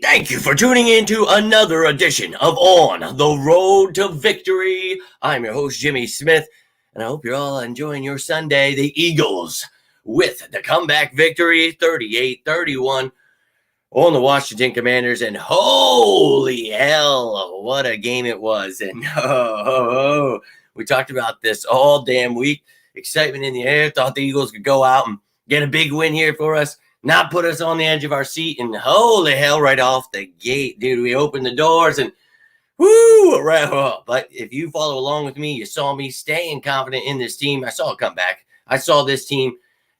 Thank you for tuning in to another edition of On the Road to Victory. I'm your host, Jimmy Smith, and I hope you're all enjoying your Sunday. The Eagles with the comeback victory, 38-31 on the Washington Commanders, and holy hell, what a game it was. And we talked about this all damn week. Excitement in the air, thought the Eagles could go out and get a big win here for us. Not put us on the edge of our seat, and holy hell, right off the gate, dude, we opened the doors and woo, right up. But if you follow along with me, you saw me staying confident in this team. I saw it come back. I saw this team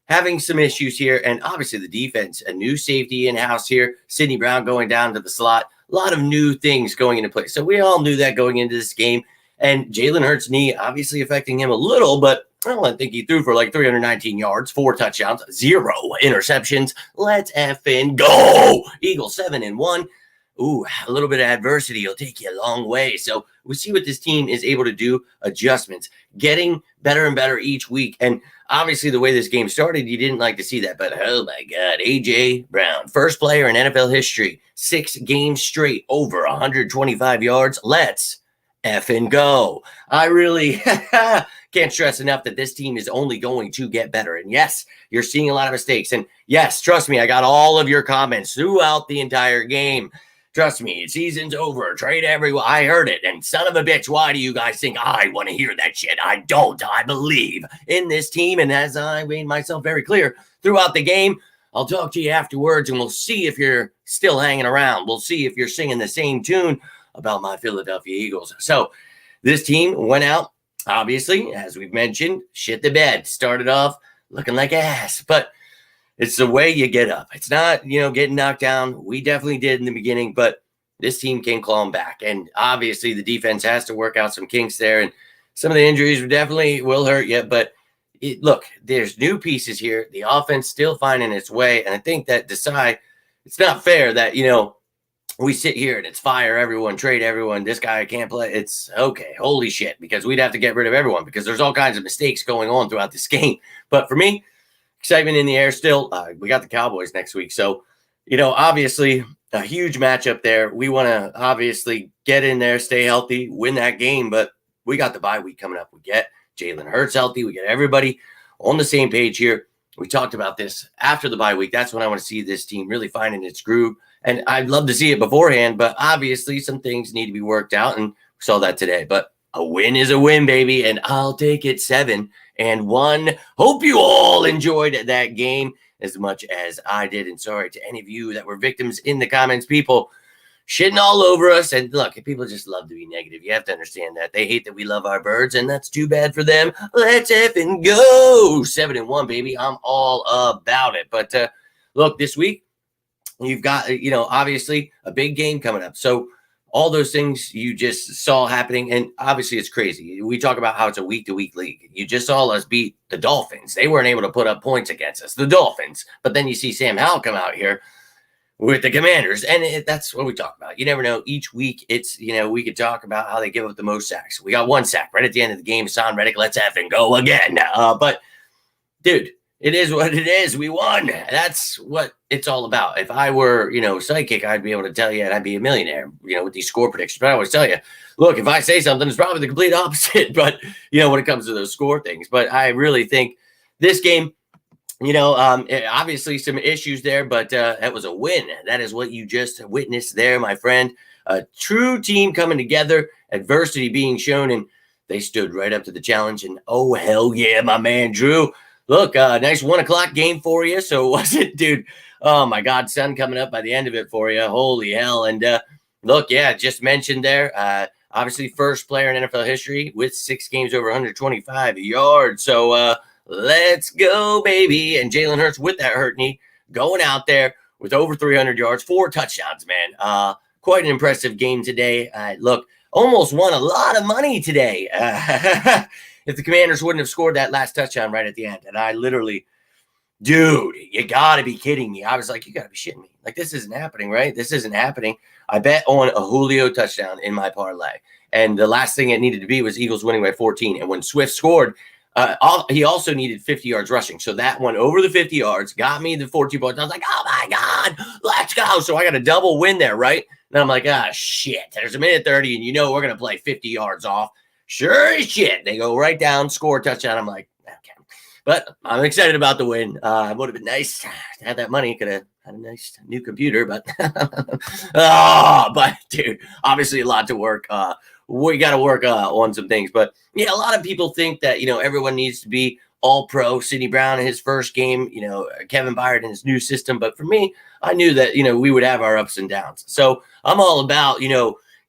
having some issues here, and obviously the defense, a new safety in-house here, Sidney Brown going down to the slot, a lot of new things going into place. So we all knew that going into this game, and Jalen Hurts' knee obviously affecting him a little, but I don't think he threw for like 319 yards, 4 touchdowns, 0 interceptions. Let's effing go. Eagles 7-1. Ooh, a little bit of adversity will take you a long way. So we see what this team is able to do, adjustments, getting better and better each week. And obviously the way this game started, you didn't like to see that. But oh my God, A.J. Brown, first player in NFL history, 6 games straight, over 125 yards. Let's effing go. I really can't stress enough that this team is only going to get better. And yes, you're seeing a lot of mistakes. And yes, trust me, I got all of your comments throughout the entire game. Trust me, season's over. Trade everyone. I heard it. And son of a bitch, why do you guys think I want to hear that shit? I don't. I believe in this team. And as I made myself very clear throughout the game, I'll talk to you afterwards and we'll see if you're still hanging around. We'll see if you're singing the same tune about my Philadelphia Eagles. So this team went out, obviously, as we've mentioned, shit the bed. Started off looking like ass, but it's the way you get up. It's not, getting knocked down. We definitely did in the beginning, but this team came clawing back. And obviously the defense has to work out some kinks there. And some of the injuries definitely will hurt you. But look, there's new pieces here. The offense still finding its way. And I think that Desai, it's not fair that, we sit here and it's fire everyone, trade everyone. This guy can't play. It's okay. Holy shit. Because we'd have to get rid of everyone because there's all kinds of mistakes going on throughout this game. But for me, excitement in the air still. We got the Cowboys next week. So, obviously a huge matchup there. We want to obviously get in there, stay healthy, win that game. But we got the bye week coming up. We get Jalen Hurts healthy. We get everybody on the same page here. We talked about this after the bye week. That's when I want to see this team really finding its groove. And I'd love to see it beforehand, but obviously some things need to be worked out, and we saw that today. But a win is a win, baby, and I'll take it 7-1. Hope you all enjoyed that game as much as I did, and sorry to any of you that were victims in the comments. People shitting all over us, and look, people just love to be negative. You have to understand that. They hate that we love our birds, and that's too bad for them. Let's effing go. 7-1, baby. I'm all about it. But look, this week, you've got, obviously a big game coming up. So all those things you just saw happening, and obviously it's crazy. We talk about how it's a week-to-week league. You just saw us beat the Dolphins. They weren't able to put up points against us, the Dolphins. But then you see Sam Howell come out here with the Commanders, and that's what we talk about. You never know. Each week, it's, we could talk about how they give up the most sacks. We got 1 sack right at the end of the game. Son Reddick, let's effing go again. But, dude, it is what it is. We won. That's what it's all about. If I were, psychic, I'd be able to tell you, and I'd be a millionaire, with these score predictions. But I always tell you, look, if I say something, it's probably the complete opposite. But, when it comes to those score things. But I really think this game, obviously some issues there, but that was a win. That is what you just witnessed there, my friend. A true team coming together, adversity being shown, and they stood right up to the challenge. And oh, hell yeah, my man, Drew. Look, nice 1:00 game for you. So was it, dude? Oh my God, sun coming up by the end of it for you. Holy hell. And look, yeah, just mentioned there, obviously first player in NFL history with 6 games over 125 yards. So let's go, baby. And Jalen Hurts with that hurt knee going out there with over 300 yards, 4 touchdowns, man. Quite an impressive game today. Look, almost won a lot of money today. If the Commanders wouldn't have scored that last touchdown right at the end. And I literally, dude, you got to be kidding me. I was like, you got to be shitting me. Like, this isn't happening, right? This isn't happening. I bet on a Julio touchdown in my parlay. And the last thing it needed to be was Eagles winning by 14. And when Swift scored, He also needed 50 yards rushing. So that went over the 50 yards, got me the 14 points. I was like, oh my God, let's go. So I got a double win there, right? And I'm like, shit, there's a minute 30, and we're going to play 50 yards off. Sure as shit. They go right down, score a touchdown. I'm like, okay. But I'm excited about the win. It would have been nice to have that money. Could have had a nice new computer, but but dude, obviously a lot to work. We got to work on some things. But yeah, a lot of people think that, everyone needs to be all pro. Sidney Brown in his first game, Kevin Byard in his new system. But for me, I knew that, we would have our ups and downs. So I'm all about,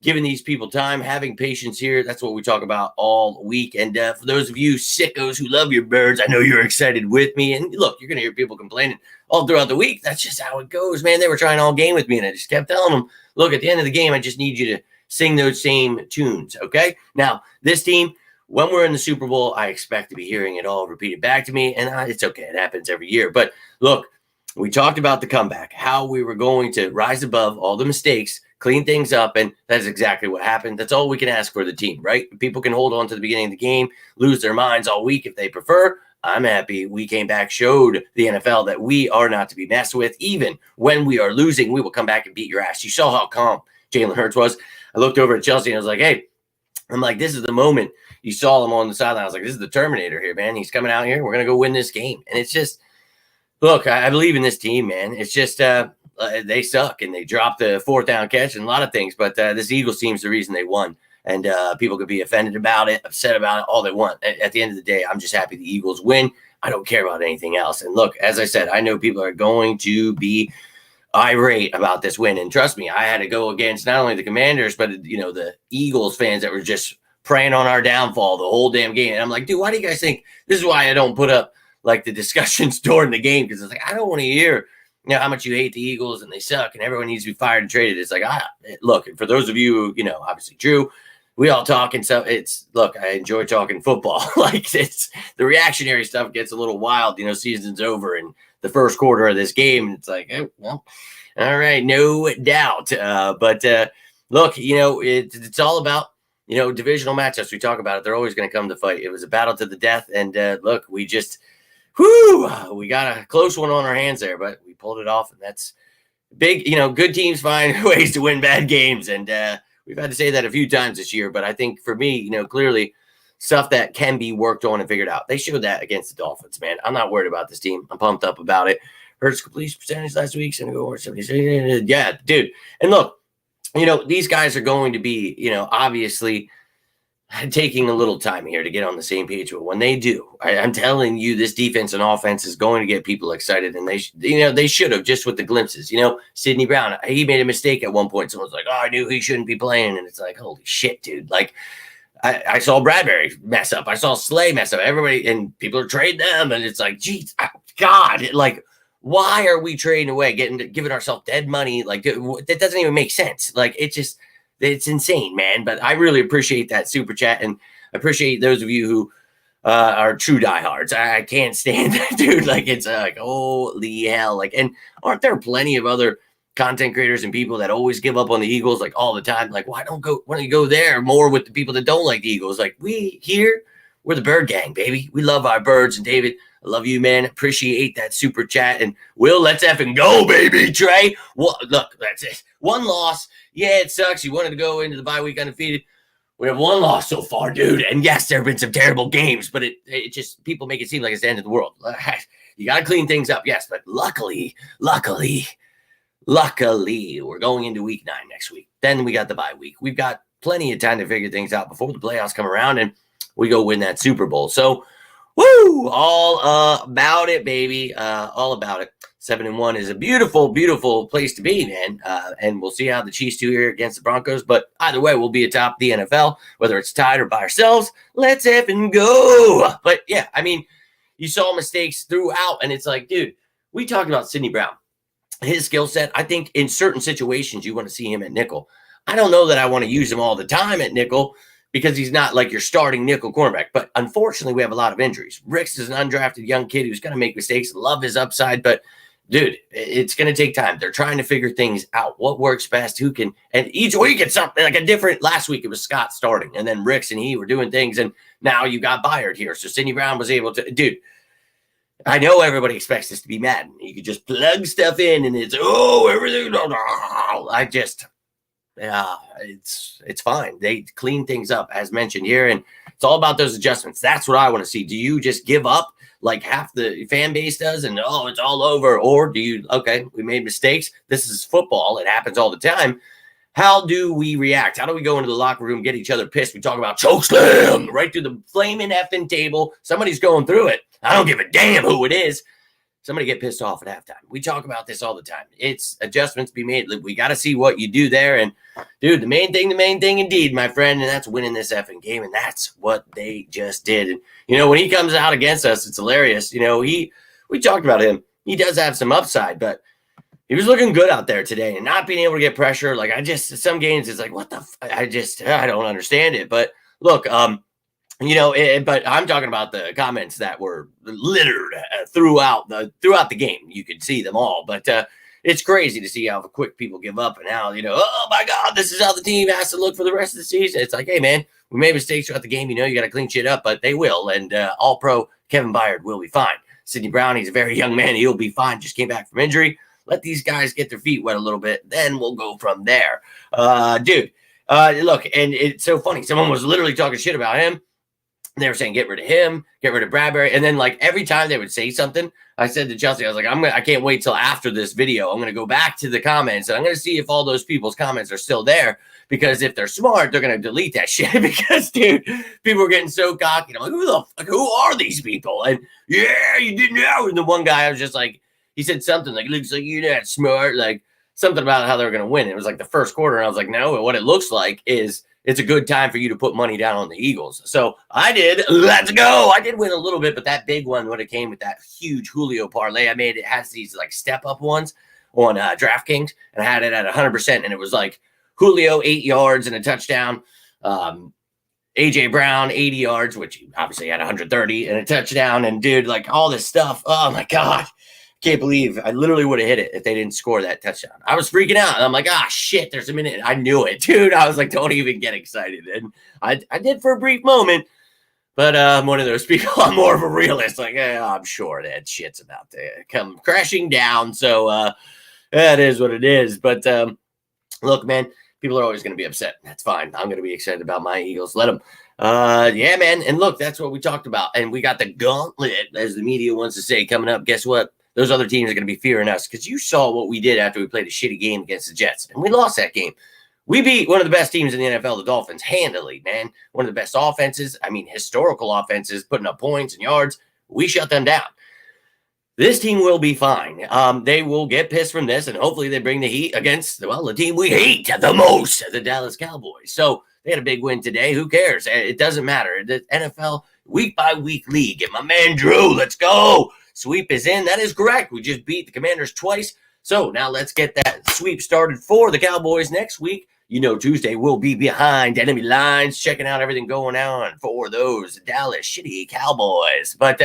giving these people time, having patience here. That's what we talk about all week. And for those of you sickos who love your birds, I know you're excited with me. And look, you're going to hear people complaining all throughout the week. That's just how it goes, man. They were trying all game with me, and I just kept telling them, look, at the end of the game, I just need you to sing those same tunes, okay? Now, this team, when we're in the Super Bowl, I expect to be hearing it all repeated back to me, and it's okay. It happens every year. But look, we talked about the comeback, how we were going to rise above all the mistakes, clean things up, and that's exactly what happened. That's all we can ask for the team, right? People can hold on to the beginning of the game, lose their minds all week if they prefer. I'm happy we came back, showed the NFL that we are not to be messed with. Even when we are losing, we will come back and beat your ass. You saw how calm Jalen Hurts was. I looked over at Chelsea and I was like, hey, this is the moment. You saw him on the sideline. I was like, this is the Terminator here, man. He's coming out here. We're going to go win this game. And it's just, look, I believe in this team, man. It's just they suck, and they dropped the fourth down catch and a lot of things. But this Eagles team's the reason they won. And people could be offended about it, upset about it, all they want. At the end of the day, I'm just happy the Eagles win. I don't care about anything else. And look, as I said, I know people are going to be irate about this win. And trust me, I had to go against not only the Commanders, but, the Eagles fans that were just preying on our downfall the whole damn game. And I'm like, dude, why do you guys think this is why I don't put up like the discussions during the game? Because it's like, I don't want to hear how much you hate the Eagles and they suck and everyone needs to be fired and traded. It's like, look, for those of you who, obviously Drew, we all talk and stuff. Look, I enjoy talking football. Like, it's the reactionary stuff gets a little wild, season's over and the first quarter of this game. It's like, oh, well, all right, no doubt. But look, it's all about, divisional matchups. We talk about it. They're always going to come to fight. It was a battle to the death. And look, we just, we got a close one on our hands there, but we pulled it off. And that's big. Good teams find ways to win bad games. And we've had to say that a few times this year. But I think for me, clearly stuff that can be worked on and figured out. They showed that against the Dolphins, man. I'm not worried about this team. I'm pumped up about it. Hurts completion percentage last week. Yeah, dude. And look, these guys are going to be, obviously taking a little time here to get on the same page. But when they do, I'm telling you, this defense and offense is going to get people excited. And they should have, just with the glimpses. Sidney Brown, he made a mistake at one point. Someone's like, oh, I knew he shouldn't be playing. And it's like, holy shit, dude. Like, I saw Bradbury mess up. I saw Slay mess up. Everybody, and people are trading them. And it's like, geez, God, like, why are we trading away, giving ourselves dead money? Like, that doesn't even make sense. Like, it's insane, man. But I really appreciate that super chat, and I appreciate those of you who are true diehards. I can't stand that, dude. Like, it's like, holy hell. Like, and aren't there plenty of other content creators and people that always give up on the Eagles, like, all the time? Like, why don't you go there more with the people that don't like the Eagles? Like, we're the bird gang, baby. We love our birds. And David, I love you, man. Appreciate that super chat. And Will, let's effing go, baby. Trey, well, look, that's it. One loss. Yeah, it sucks. You wanted to go into the bye week undefeated. We have one loss so far, dude. And yes, there have been some terrible games, but it just, people make it seem like it's the end of the world. You got to clean things up, yes. But luckily, we're going into week 9 next week. Then we got the bye week. We've got plenty of time to figure things out before the playoffs come around and we go win that Super Bowl. So, all about it, baby. All about it. 7-1 is a beautiful, beautiful place to be, man. And we'll see how the Chiefs do here against the Broncos. But either way, we'll be atop the NFL, whether it's tied or by ourselves. Let's effing go. But yeah, I mean, you saw mistakes throughout, and it's like, dude, we talked about Sidney Brown. His skill set, I think in certain situations, you want to see him at nickel. I don't know that I want to use him all the time at nickel, because he's not like your starting nickel cornerback. But unfortunately, we have a lot of injuries. Ricks is an undrafted young kid who's going to make mistakes. Love his upside, but dude, it's going to take time. They're trying to figure things out. What works best? Who can? And each week it's something like a different. Last week it was Scott starting, and then Ricks and he were doing things, and now you got Byard here. So Sidney Brown was able to, dude. I know everybody expects this to be Madden. You could just plug stuff in, and it's everything. I just, it's fine. They clean things up as mentioned here, and it's all about those adjustments. That's what I want to see. Do you just give up like half the fan base does and it's all over? Or do you, okay, we made mistakes. This is football. It happens all the time. How do we react? How do we go into the locker room, get each other pissed? We talk about chokeslam right through the flaming effing table. Somebody's going through it. I don't give a damn who it is. Somebody get pissed off at halftime. We talk about this all the time. It's adjustments to be made. We got to see what you do there. And, dude, the main thing indeed, my friend, and that's winning this effing game. And that's what they just did. And, when he comes out against us, it's hilarious. We talked about him. He does have some upside, but he was looking good out there today and not being able to get pressure. Like, some games, it's like, what the I don't understand it. But, look, but I'm talking about the comments that were littered throughout the game. You could see them all, but it's crazy to see how quick people give up and how, oh my God, this is how the team has to look for the rest of the season. It's like, hey man, we made mistakes throughout the game. You got to clean shit up, but they will. And all pro Kevin Byard will be fine. Sidney Brown, he's a very young man. He'll be fine. Just came back from injury. Let these guys get their feet wet a little bit. Then we'll go from there. Dude, look, and it's so funny. Someone was literally talking shit about him. They were saying, get rid of him, get rid of Bradbury. And then, like, every time they would say something, I said to Chelsea, I was like, I can't wait till after this video. I'm going to go back to the comments, and I'm going to see if all those people's comments are still there. Because if they're smart, they're going to delete that shit. Because, dude, people were getting so cocky. I'm like, who are these people? And, yeah, you didn't know. And the one guy, I was just like, he said something like, it looks like you're not smart. Like, something about how they were going to win. It was like the first quarter, and I was like, no, what it looks like is it's a good time for you to put money down on the Eagles. So I did. Let's go. I did win a little bit, but that big one, when it came with that huge Julio parlay I made, it has these like step-up ones on DraftKings, and I had it at 100%, and it was like Julio 8 yards and a touchdown. A.J. Brown 80 yards, which he obviously had 130 and a touchdown. And, dude, like all this stuff. Oh, my God. Can't believe I literally would have hit it if they didn't score that touchdown. I was freaking out. I'm like, shit, there's a minute. I knew it, dude. I was like, don't even get excited. And I did for a brief moment, but I'm one of those people. I'm more of a realist. Like, I'm sure that shit's about to come crashing down. So that is what it is. But look, man, people are always going to be upset. That's fine. I'm going to be excited about my Eagles. Let them. Yeah, man. And look, that's what we talked about. And we got the gauntlet, as the media wants to say, coming up. Guess what? Those other teams are going to be fearing us, because you saw what we did after we played a shitty game against the Jets, and we lost that game. We beat one of the best teams in the NFL, the Dolphins, handily, man. One of the best offenses, historical offenses, putting up points and yards. We shut them down. This team will be fine. They will get pissed from this, and hopefully they bring the heat against, the team we hate the most, the Dallas Cowboys. So they had a big win today. Who cares? It doesn't matter. The NFL week-by-week league. And my man Drew, let's go. Sweep is in. That is correct. We just beat the Commanders twice. So now let's get that sweep started for the Cowboys next week. Tuesday we'll be behind enemy lines, checking out everything going on for those Dallas shitty Cowboys. But,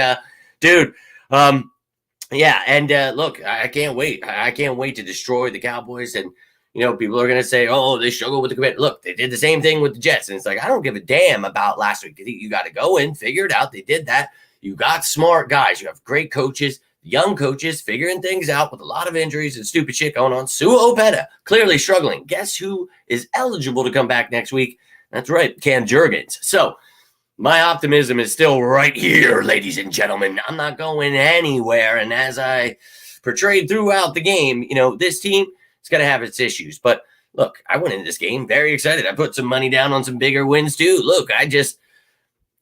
dude, yeah, and look, I can't wait. I can't wait to destroy the Cowboys. And, people are going to say, oh, they struggle with the Commanders. Look, they did the same thing with the Jets. And it's like, I don't give a damn about last week. You got to go in, figure it out. They did that. You got smart guys. You have great coaches, young coaches, figuring things out with a lot of injuries and stupid shit going on. Sua Opeta, clearly struggling. Guess who is eligible to come back next week? That's right, Cam Jurgens. So my optimism is still right here, ladies and gentlemen. I'm not going anywhere. And as I portrayed throughout the game, this team is going to have its issues. But look, I went into this game very excited. I put some money down on some bigger wins too. Look,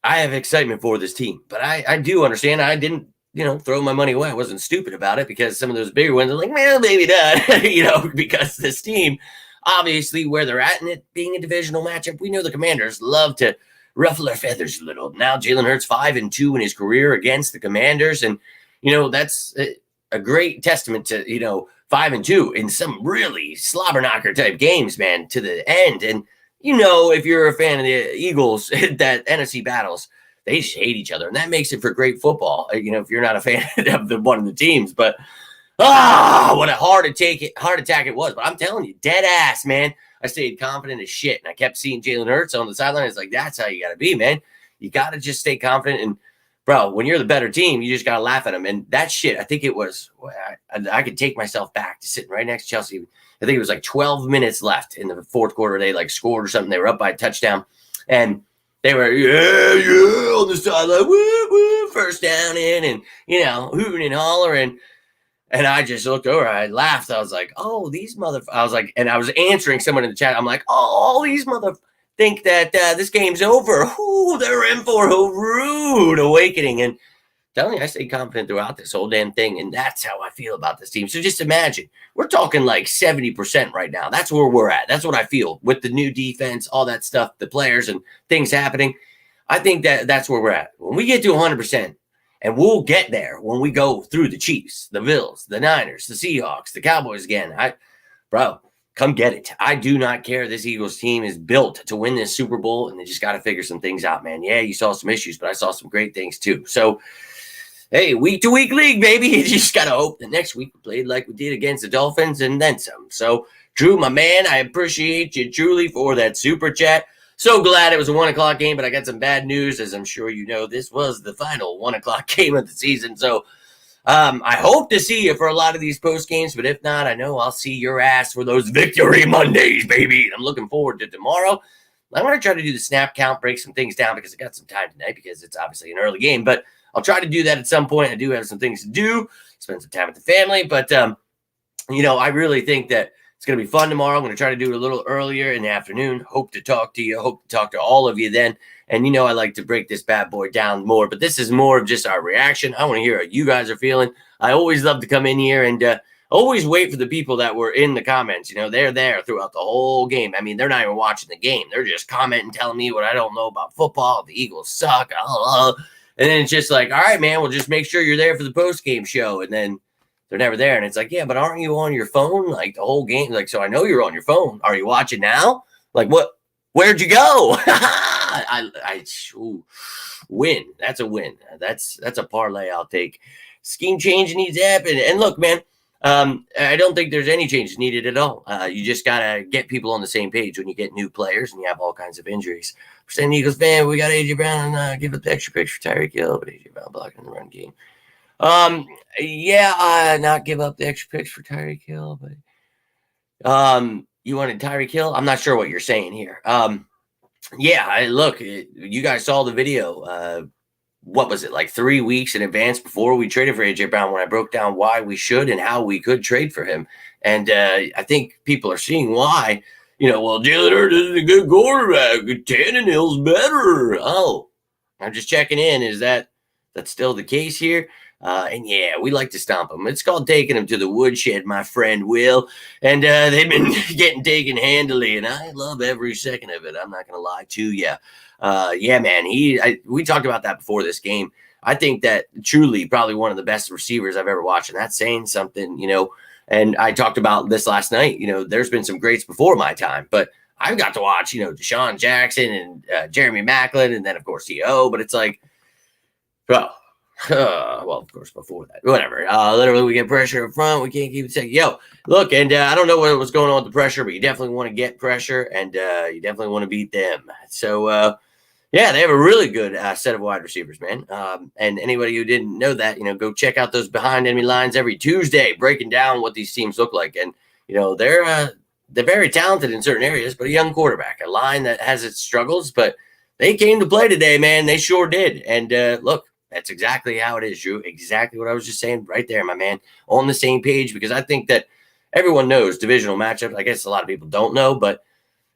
I have excitement for this team, but I do understand. I didn't, throw my money away. I wasn't stupid about it, because some of those bigger ones are like, well, maybe not, because this team, obviously where they're at, and it being a divisional matchup, we know the Commanders love to ruffle their feathers a little. Now Jalen Hurts 5-2 in his career against the Commanders. And, that's a great testament to, 5-2 in some really slobber knocker type games, man, to the end. And, if you're a fan of the Eagles, that NFC battles, they just hate each other. And that makes it for great football, if you're not a fan of one of the teams. But What a heart attack it was. But I'm telling you, dead ass, man. I stayed confident as shit, and I kept seeing Jalen Hurts on the sideline. It's like, that's how you got to be, man. You got to just stay confident. And, bro, when you're the better team, you just got to laugh at them. And that shit, I think it was, I could take myself back to sitting right next to Chelsea. I think it was like 12 minutes left in the fourth quarter. They like scored or something. They were up by a touchdown. And they were, yeah, on the sideline, woo, woo, first down in, and, hooting and hollering. And I just looked over. I laughed. I was like, oh, these I was like, and I was answering someone in the chat. I'm like, oh, all these think that this game's over. Ooh, they're in for a rude awakening. And telling you, I stayed confident throughout this whole damn thing. And that's how I feel about this team. So just imagine, we're talking like 70% right now. That's where we're at. That's what I feel with the new defense, all that stuff, the players and things happening. I think that's where we're at. When we get to 100%, and we'll get there when we go through the Chiefs, the Bills, the Niners, the Seahawks, the Cowboys again. Bro, come get it. I do not care. This Eagles team is built to win this Super Bowl, and they just got to figure some things out, man. Yeah, you saw some issues, but I saw some great things too. So, hey, week-to-week league, baby. You just got to hope that next week we played like we did against the Dolphins and then some. So, Drew, my man, I appreciate you truly for that super chat. So glad it was a 1 o'clock game, but I got some bad news. As I'm sure you know, this was the final 1 o'clock game of the season. So I hope to see you for a lot of these post games, but if not, I know I'll see your ass for those Victory Mondays, baby. I'm looking forward to tomorrow. I'm going to try to do the snap count, break some things down because I got some time tonight because it's obviously an early game, but I'll try to do that at some point. I do have some things to do, spend some time with the family, but, I really think that it's going to be fun tomorrow. I'm going to try to do it a little earlier in the afternoon. Hope to talk to you. Hope to talk to all of you then. And I like to break this bad boy down more, but this is more of just our reaction. I want to hear how you guys are feeling. I always love to come in here and always wait for the people that were in the comments. They're there throughout the whole game. I mean, they're not even watching the game. They're just commenting, telling me what I don't know about football. The Eagles suck. And then it's just like, all right, man, we'll just make sure you're there for the post-game show. And then they're never there. And it's like, yeah, but aren't you on your phone? Like the whole game. Like, so I know you're on your phone. Are you watching now? Like what? Where'd you go? Win. That's a win. That's a parlay I'll take. Scheme change needs to happen. And look, man, I don't think there's any changes needed at all. You just got to get people on the same page when you get new players and you have all kinds of injuries. For saying Eagles fan, we got A.J. Brown and give up the extra picks for Tyreek Hill, but A.J. Brown blocking the run game. Not give up the extra picks for Tyreek Hill, but you wanted Tyreek Hill? I'm not sure what you're saying here. Look, you guys saw the video. What was it, like 3 weeks in advance before we traded for A.J. Brown when I broke down why we should and how we could trade for him. And I think people are seeing why. Jalen Hurts isn't a good quarterback. Tannehill's better. Oh, I'm just checking in. Is that's still the case here? We like to stomp them. It's called taking them to the woodshed, my friend Will. And they've been getting taken handily, and I love every second of it. I'm not going to lie to you. Man, we talked about that before this game. I think that truly probably one of the best receivers I've ever watched, and that's saying something, And I talked about this last night. There's been some greats before my time, but I've got to watch, Deshaun Jackson and Jeremy Maclin, and then, of course, T.O., but it's like, bro. Of course, before that, whatever. Literally, we get pressure up front. We can't keep it saying, look, and I don't know what was going on with the pressure, but you definitely want to get pressure, and you definitely want to beat them. So, they have a really good set of wide receivers, man. And anybody who didn't know that, go check out those behind enemy lines every Tuesday, breaking down what these teams look like. And they're very talented in certain areas, but a young quarterback, a line that has its struggles, but they came to play today, man. They sure did. And look. That's exactly how it is, Drew. Exactly what I was just saying right there, my man. On the same page, because I think that everyone knows divisional matchups. I guess a lot of people don't know, but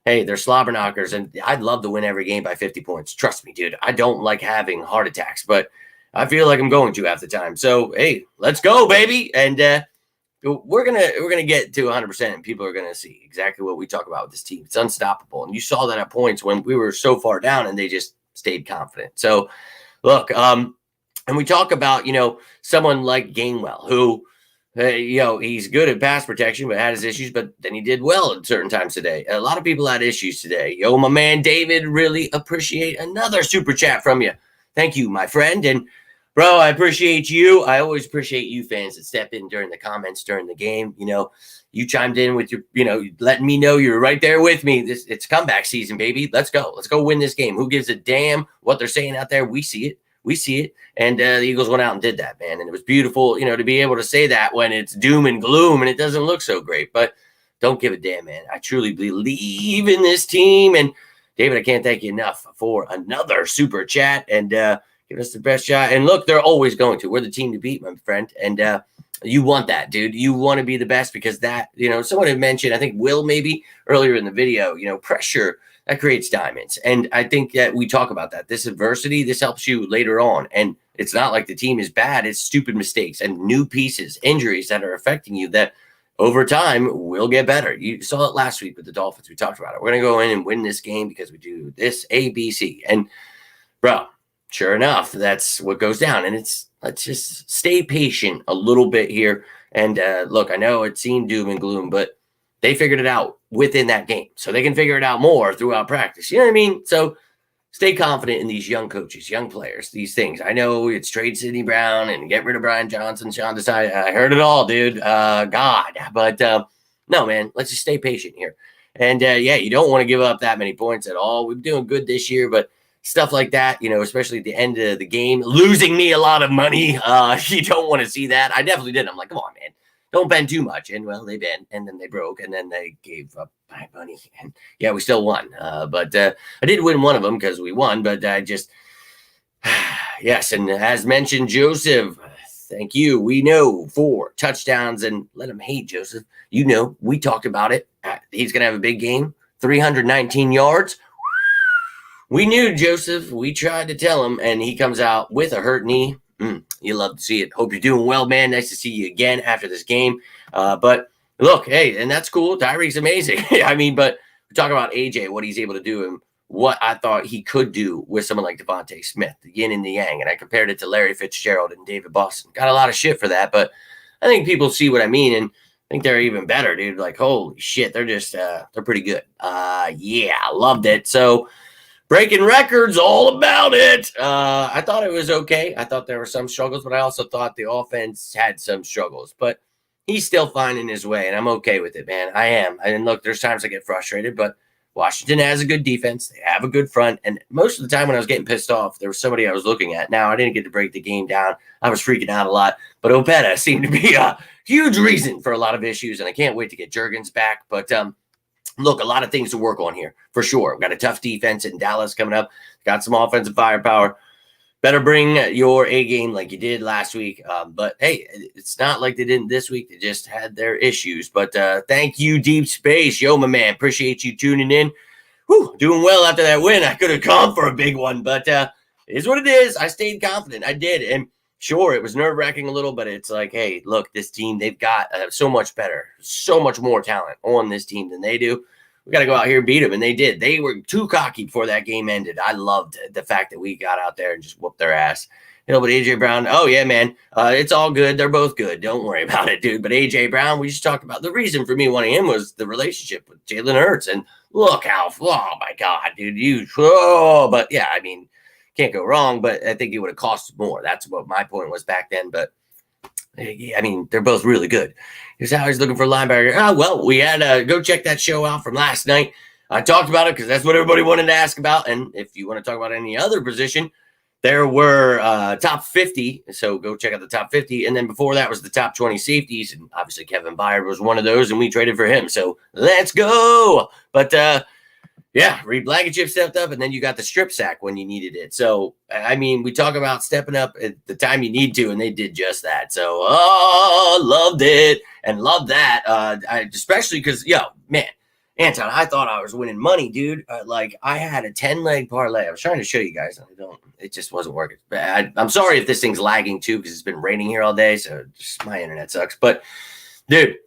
hey, they're slobber knockers, and I'd love to win every game by 50 points. Trust me, dude. I don't like having heart attacks, but I feel like I'm going to half the time. So, hey, let's go, baby. And we're gonna get to 100%, and people are gonna see exactly what we talk about with this team. It's unstoppable, and you saw that at points when we were so far down, and they just stayed confident. So, look, and we talk about, someone like Gainwell, who, he's good at pass protection, but had his issues, but then he did well at certain times today. A lot of people had issues today. My man David, really appreciate another super chat from you. Thank you, my friend. And Bro, I appreciate you. I always appreciate you fans that step in during the comments during the game. You chimed in with your, letting me know you're right there with me. It's comeback season, baby. Let's go. Let's go win this game. Who gives a damn what they're saying out there? We see it. We see it. And the Eagles went out and did that, man. And it was beautiful, to be able to say that when it's doom and gloom and it doesn't look so great. But don't give a damn, man. I truly believe in this team. And David, I can't thank you enough for another super chat and give us the best shot. And look, they're always going to. We're the team to beat, my friend. And you want that, dude. You want to be the best because that, someone had mentioned, I think Will maybe earlier in the video, pressure that creates diamonds. And I think that we talk about that. This adversity, this helps you later on. And it's not like the team is bad. It's stupid mistakes and new pieces, injuries that are affecting you that over time will get better. You saw it last week with the Dolphins. We talked about it. We're going to go in and win this game because we do this A, B, C. And bro, sure enough, that's what goes down. And let's just stay patient a little bit here. And look, I know it seemed doom and gloom, but they figured it out within that game. So they can figure it out more throughout practice. You know what I mean? So stay confident in these young coaches, young players, these things. I know it's trade Sidney Brown and get rid of Brian Johnson, Sean Desai. I heard it all, dude. God. But no, man, let's just stay patient here. And yeah, you don't want to give up that many points at all. We're doing good this year, but stuff like that, especially at the end of the game, losing me a lot of money. You don't want to see that. I definitely did. I'm like, come on, man. Don't bend too much. And well, they bent and then they broke and then they gave up my money. And yeah, we still won. But I did win one of them because we won. But I just, yes. And as mentioned, Joseph, thank you. We know 4 touchdowns and let him hate Joseph. We talked about it. He's going to have a big game, 319 yards. We knew, Joseph. We tried to tell him, and he comes out with a hurt knee. You love to see it. Hope you're doing well, man. Nice to see you again after this game. But look, hey, and that's cool. Tyreek's amazing. I mean, but we talk about AJ, what he's able to do, and what I thought he could do with someone like Devontae Smith, the yin and the yang. And I compared it to Larry Fitzgerald and David Boston. Got a lot of shit for that, but I think people see what I mean, and I think they're even better, dude. Like, holy shit, they're just they're pretty good. Yeah, I loved it. So breaking records, all about it. I thought it was okay. I thought there were some struggles, but I also thought the offense had some struggles. But he's still finding his way, and I'm okay with it, man. I am. And look, there's times I get frustrated, but Washington has a good defense. They have a good front. And most of the time when I was getting pissed off, there was somebody I was looking at. Now, I didn't get to break the game down. I was freaking out a lot. But Opeta seemed to be a huge reason for a lot of issues, and I can't wait to get Juergens back. But look, a lot of things to work on here, for sure. We've got a tough defense in Dallas coming up. Got some offensive firepower. Better bring your A game like you did last week. But, hey, it's not like they didn't this week. They just had their issues. But thank you, Deep Space. Yo, my man, appreciate you tuning in. Whew, doing well after that win. I could have gone for a big one, but it is what it is. I stayed confident. I did. And sure, it was nerve-wracking a little, but it's like, hey, look, this team, they've got so much better, so much more talent on this team than they do. We got to go out here and beat them, and they did. They were too cocky before that game ended. I loved the fact that we got out there and just whooped their ass. But A.J. Brown, oh, yeah, man, it's all good. They're both good. Don't worry about it, dude. But A.J. Brown, we just talked about the reason for me wanting him was the relationship with Jalen Hurts. And look how, oh, my God, dude, but, yeah, I mean, can't go wrong, but I think it would have cost more. That's what my point was back then. But, I mean, they're both really good. Here's how he's looking for a linebacker. Oh, well, we had to go check that show out from last night. I talked about it because that's what everybody wanted to ask about. And if you want to talk about any other position, there were top 50. So go check out the top 50. And then before that was the top 20 safeties. And obviously Kevin Byard was one of those, and we traded for him. So let's go. But, yeah, Reed Blankenship stepped up, and then you got the strip sack when you needed it. So, I mean, we talk about stepping up at the time you need to, and they did just that. So, loved it and loved that. Especially because, man, Anton, I thought I was winning money, dude. I had a 10-leg parlay. I was trying to show you guys. It just wasn't working. I'm sorry if this thing's lagging, too, because it's been raining here all day, so just my internet sucks. But, dude,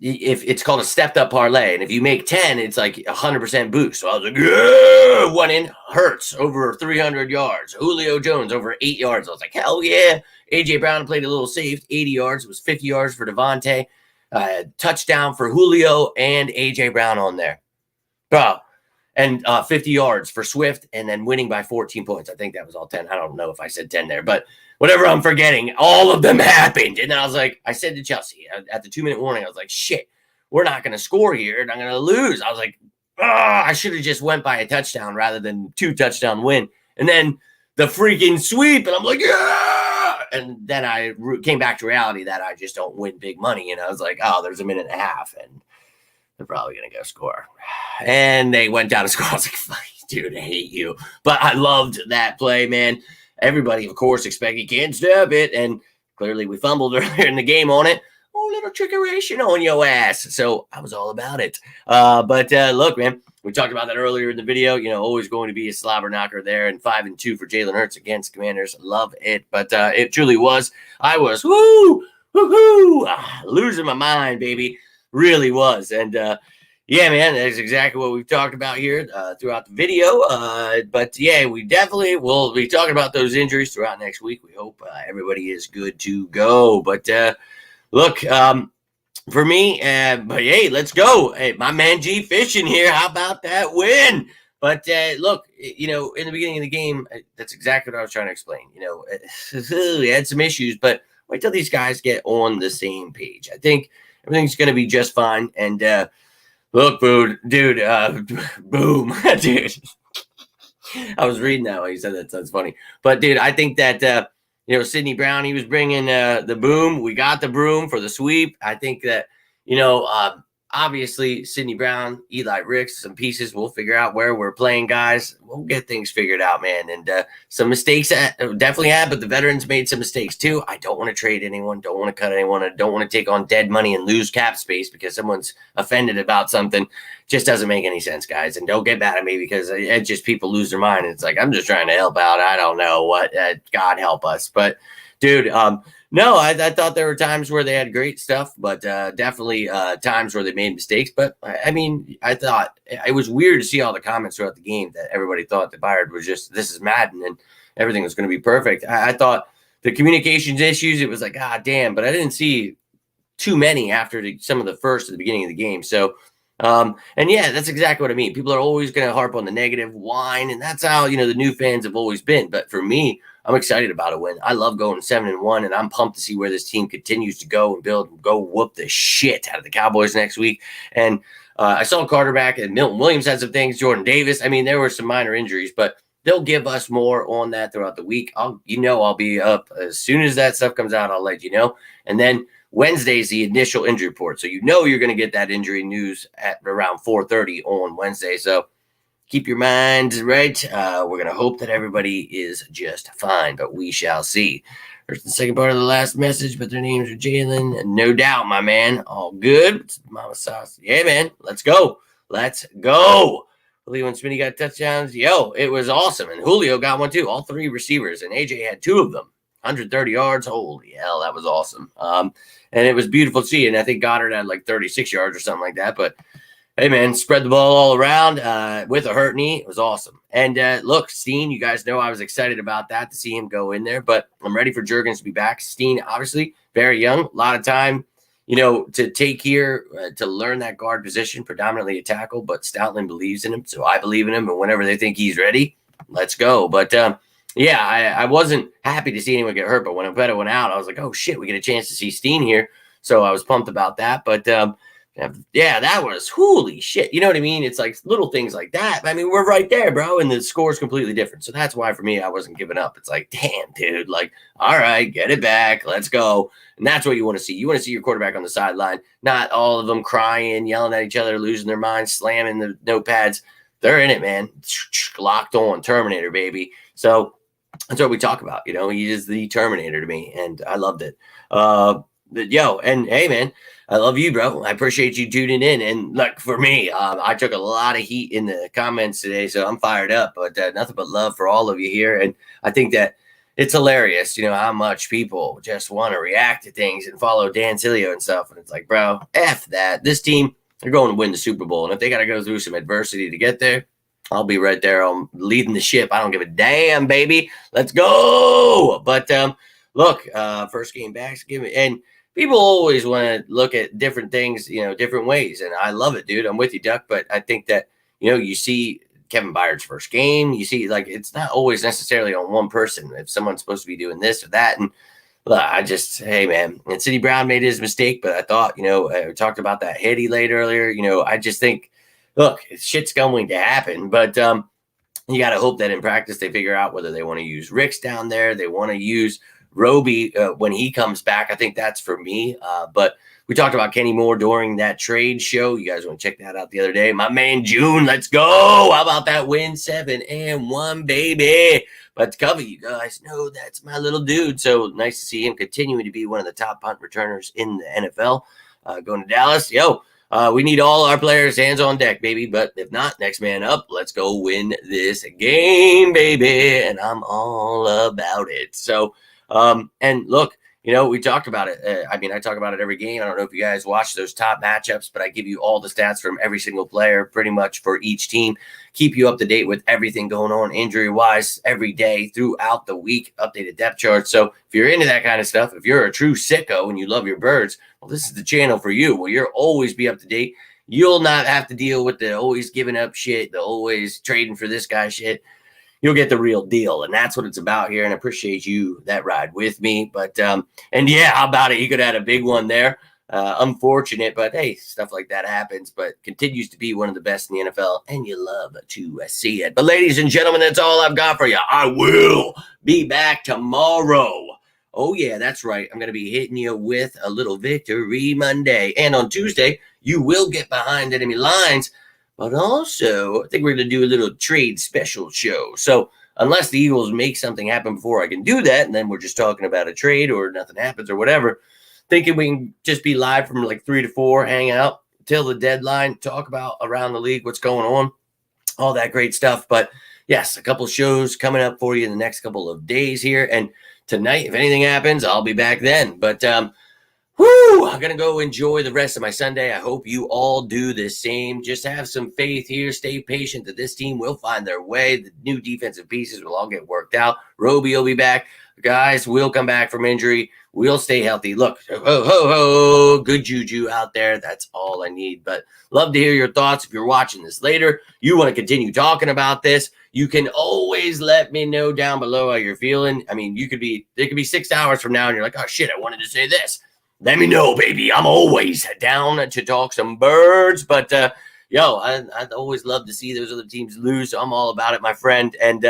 if it's called a stepped up parlay, and if you make 10, it's like 100% boost. So I was like, yeah, one in Hurts over 300 yards, Julio Jones over 8 yards. I was like, hell yeah. AJ Brown played a little safe, 80 yards. It was 50 yards for Devontae, touchdown for Julio and AJ Brown on there. Bro, and 50 yards for Swift, and then winning by 14 points. I think that was all 10. I don't know if I said 10 there, but whatever I'm forgetting, all of them happened. And then I was like, I said to Chelsea at the 2-minute warning, I was like, shit, we're not going to score here, and I'm going to lose. I was like, I should have just went by a touchdown rather than 2-touchdown win. And then the freaking sweep, and I'm like, yeah! And then I came back to reality that I just don't win big money. And I was like, oh, there's a minute and a half, and they're probably going to go score. And they went down to score. I was like, fuck, dude, I hate you. But I loved that play, man. Everybody, of course, expected can't stop it. And clearly we fumbled earlier in the game on it. Oh, little trickeration on your ass. So I was all about it. But look, man, we talked about that earlier in the video. Always going to be a slobber knocker there. And 5-2 for Jalen Hurts against Commanders. Love it. But it truly was. I was losing my mind, baby. Really was. And yeah, man, that's exactly what we've talked about here throughout the video. But yeah, we definitely will be talking about those injuries throughout next week. We hope everybody is good to go. But look, for me, but hey, let's go. Hey, my man G Fishing here. How about that win? But look, in the beginning of the game, that's exactly what I was trying to explain. We had some issues, but wait till these guys get on the same page. I think everything's going to be just fine. And look, dude, boom, dude. I was reading that when you said that. Sounds funny. But, dude, I think that, Sidney Brown, he was bringing the boom. We got the broom for the sweep. I think that, obviously, Sidney Brown, Eli Ricks, some pieces. We'll figure out where we're playing, guys. We'll get things figured out, man. And some mistakes definitely had, but the veterans made some mistakes too. I don't want to trade anyone. Don't want to cut anyone. I don't want to take on dead money and lose cap space because someone's offended about something. Just doesn't make any sense, guys. And don't get mad at me because it just people lose their mind. It's like, I'm just trying to help out. I don't know what. God help us. But, dude, no, I thought there were times where they had great stuff, but definitely times where they made mistakes. But, I mean, I thought it was weird to see all the comments throughout the game that everybody thought the Bayard was just, this is Madden, and everything was going to be perfect. I thought the communications issues, it was like, damn, but I didn't see too many after some of the first at the beginning of the game. So, and yeah, that's exactly what I mean. People are always going to harp on the negative, whine, and that's how, the new fans have always been. But for me, I'm excited about a win. I love going 7-1, and I'm pumped to see where this team continues to go and build and go whoop the shit out of the Cowboys next week. And I saw Carter back, and Milton Williams had some things, Jordan Davis. I mean, there were some minor injuries, but they'll give us more on that throughout the week. I'll be up as soon as that stuff comes out. I'll let you know. And then Wednesday's the initial injury report. So you're going to get that injury news at around 4:30 on Wednesday. So keep your minds right. We're going to hope that everybody is just fine, but we shall see. There's the second part of the last message, but their names are Jalen. No doubt, my man. All good. Mama Sauce. Yeah, man. Let's go. Let's go. Julio and Smitty got touchdowns. Yo, it was awesome. And Julio got one too. All three receivers. And AJ had two of them. 130 yards. Holy hell, that was awesome. And it was beautiful to see. And I think Goddard had like 36 yards or something like that. But hey, man, spread the ball all around with a hurt knee. It was awesome. And look, Steen, you guys know I was excited about that to see him go in there. But I'm ready for Juergens to be back. Steen, obviously, very young. A lot of time, to take here to learn that guard position, predominantly a tackle. But Stoutland believes in him. So I believe in him. And whenever they think he's ready, let's go. But yeah, I wasn't happy to see anyone get hurt. But when Abetta went out, I was like, oh, shit, we get a chance to see Steen here. So I was pumped about that. But yeah, that was holy shit. You know what I mean? It's like little things like that. I mean, we're right there, bro. And the score is completely different. So that's why for me, I wasn't giving up. It's like, damn, dude, like, all right, get it back. Let's go. And that's what you want to see. You want to see your quarterback on the sideline, not all of them crying, yelling at each other, losing their minds, slamming the notepads. They're in it, man. Locked on. Terminator, baby. So that's what we talk about. He is the Terminator to me. And I loved it. Yo, and hey, man, I love you, bro. I appreciate you tuning in. And look, for me, I took a lot of heat in the comments today, so I'm fired up. But nothing but love for all of you here. And I think that it's hilarious, how much people just want to react to things and follow Dan Sileo and stuff. And it's like, bro, F that. This team, they're going to win the Super Bowl. And if they got to go through some adversity to get there, I'll be right there. I'm leading the ship. I don't give a damn, baby. Let's go. But look, first game back, and people always want to look at different things, different ways. And I love it, dude. I'm with you, Duck. But I think that, you see Kevin Byard's first game. You see, like, it's not always necessarily on one person. If someone's supposed to be doing this or that, and hey, man, and City Brown made his mistake, but I thought, we talked about that hit he laid earlier. I just think, look, shit's going to happen, but you got to hope that in practice they figure out whether they want to use Ricks down there. They want to use Roby when he comes back. I think that's for me. But we talked about Kenny Moore during that trade show. You guys want to check that out the other day. My man June, let's go. How about that win? 7-1, baby. But to cover, you guys know that's my little dude. So nice to see him continuing to be one of the top punt returners in the NFL. Going to Dallas. We need all our players hands on deck, baby. But if not, next man up. Let's go win this game, baby. And I'm all about it. So, and look, we talked about it. I talk about it every game. I don't know if you guys watch those top matchups, but I give you all the stats from every single player pretty much for each team. Keep you up to date with everything going on injury-wise every day throughout the week, updated depth charts. So if you're into that kind of stuff, if you're a true sicko and you love your birds, well, this is the channel for you. Well, you'll always be up to date. You'll not have to deal with the always giving up shit, the always trading for this guy shit. You'll get the real deal. And that's what it's about here. And I appreciate you that ride with me. But, and yeah, how about it? You could have had a big one there. Unfortunate, but hey, stuff like that happens, but continues to be one of the best in the NFL, and you love to see it. But ladies and gentlemen, that's all I've got for you. I will be back tomorrow. Oh yeah, that's right. I'm going to be hitting you with a little Victory Monday. And on Tuesday, you will get behind enemy lines, but also I think we're going to do a little trade special show. So unless the Eagles make something happen before I can do that, and then we're just talking about a trade or nothing happens or whatever, thinking we can just be live from like 3 to 4, hang out till the deadline, talk about around the league, what's going on, all that great stuff. But yes, a couple shows coming up for you in the next couple of days here. And tonight, if anything happens, I'll be back then. But I'm going to go enjoy the rest of my Sunday. I hope you all do the same. Just have some faith here. Stay patient that this team will find their way. The new defensive pieces will all get worked out. Roby will be back. Guys will come back from injury. We'll stay healthy. Look, good juju out there. That's all I need. But love to hear your thoughts. If you're watching this later, you want to continue talking about this, you can always let me know down below how you're feeling. I mean, it could be 6 hours from now and you're like, oh shit, I wanted to say this. Let me know, baby. I'm always down to talk some birds. But I'd always love to see those other teams lose. So I'm all about it, my friend. And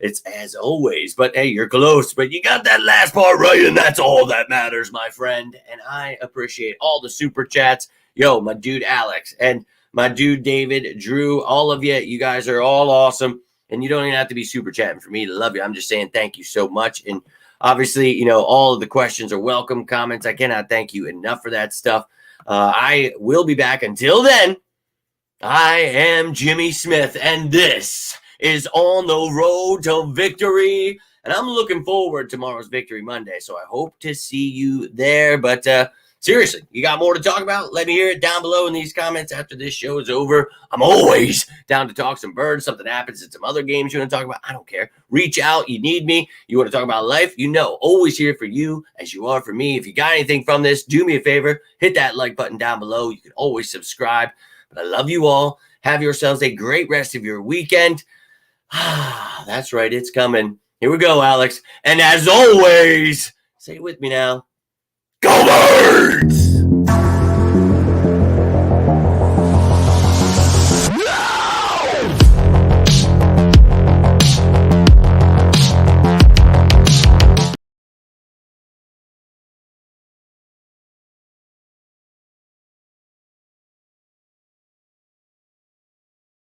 it's as always, but hey, you're close, but you got that last part right, and that's all that matters, my friend. And I appreciate all the super chats. My dude Alex and my dude David, Drew, all of you. You guys are all awesome, and you don't even have to be super chatting for me to love you. I'm just saying thank you so much. And obviously, all of the questions are welcome. Comments, I cannot thank you enough for that stuff. I will be back. Until then, I am Jimmy Smith, and this is On the Road to Victory. And I'm looking forward to tomorrow's Victory Monday. So I hope to see you there. But seriously, you got more to talk about? Let me hear it down below in these comments after this show is over. I'm always down to talk some birds. Something happens in some other games you want to talk about. I don't care. Reach out. You need me. You want to talk about life? Always here for you as you are for me. If you got anything from this, do me a favor. Hit that like button down below. You can always subscribe. But I love you all. Have yourselves a great rest of your weekend. That's right. It's coming. Here we go, Alex. And as always, say it with me now. Go Birds!